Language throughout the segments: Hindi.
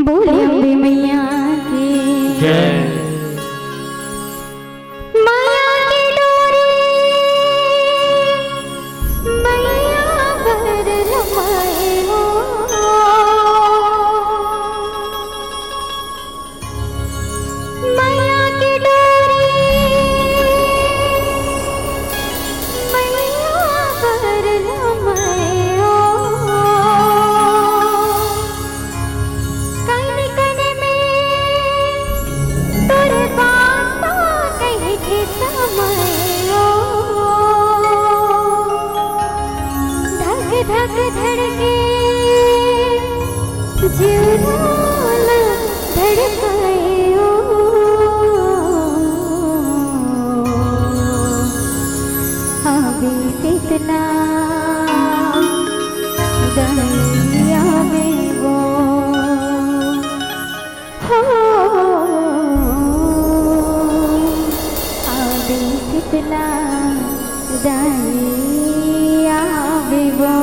बोले अम्बे मैया की जय। माया की डोरी मैया भर लमाए हो, माया की डोरी मैया भर लमाए हो। कन कन में तोरे बाता कहीं के समय हो, धक धक धड़के जीवन धड़काए हो। अभी कितना दरिया में वो हो, अभी कितना दरिया में वो।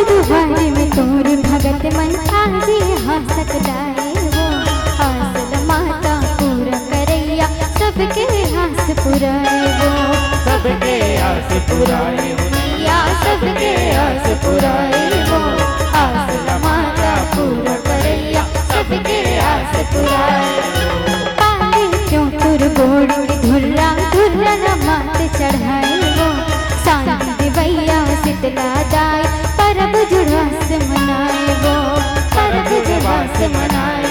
दुआरे में तोर भगत मन आजे हंसक लाए वो, हासिल माता पूरा करैया सबके हास पुराए वो, सबके आस पुराए हो या सबके हास पुराए वो, हासिल माता पूरा करैया सबके हास पुराए। पाले क्यों तुर गोड़ के धुर्रा धुर्रा मात चढ़ाए वो, शांति भैया शीतला दाई परब जुड़ास मनाए वो, परब जुड़ास मनाए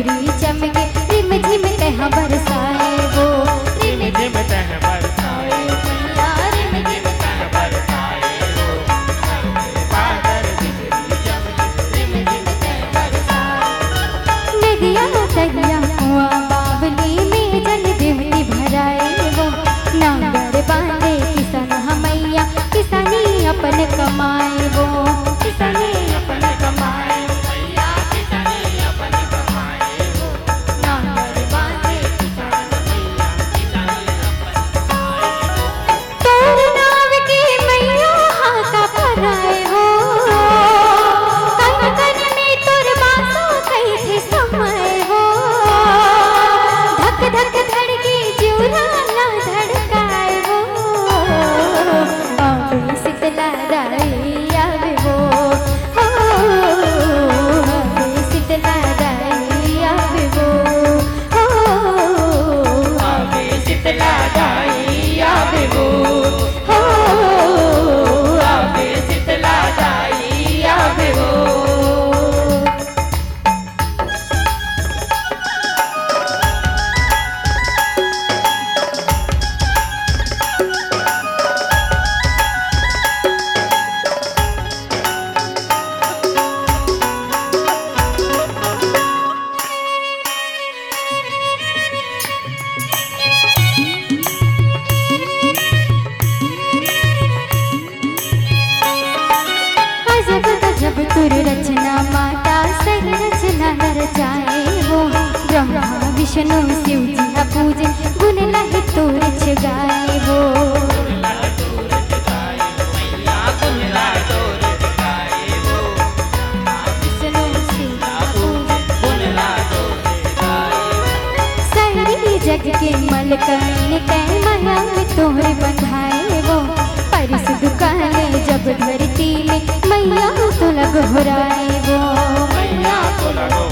बिजुरी चमके रिम झिम कहाँ बरसाए वो रिम झिम तह बरसाए मैया रिम झिम तह बरसाए हो बादल बिजली चमके रिम झिम तह बरसाए नदिया दरिया कुआं बावली में जल देवती भराए वो नांगर बांधे किसान हमैया किसानी अपन कमाए वो किसानी अपन कमाए मैया किसानी अपन कमाए हो नांगर बांधे किसान मैया किसानी अपन कमाए हो तोर नाव के मैया हाथा भराए हो कन कन में तोर बासो कैसे समय हो धक धक धड़के जुरा ना धड़काए हो आवे शीतला दाई आवे वो आवे शीतला दाई आवे वो आवे शीतला दाई आवे वो आवे शीतला दाई आवे वो अजब गजब तुर रचना माता सही रचना नर जाए वो ब्रह्मा विष्णु शिव जी पूजे गुण लहि तुर गाए वो कुनला दूर जगाए मैया कुनला दूर जगाए हो विष्णु शिव पूजे कुनला दूर जगाए सारी जग के मलकन के माया में तोहरे बंधाए वो परिशुद्ध काले जब धरती में मैया तो लग हो राए वो मैया को लगो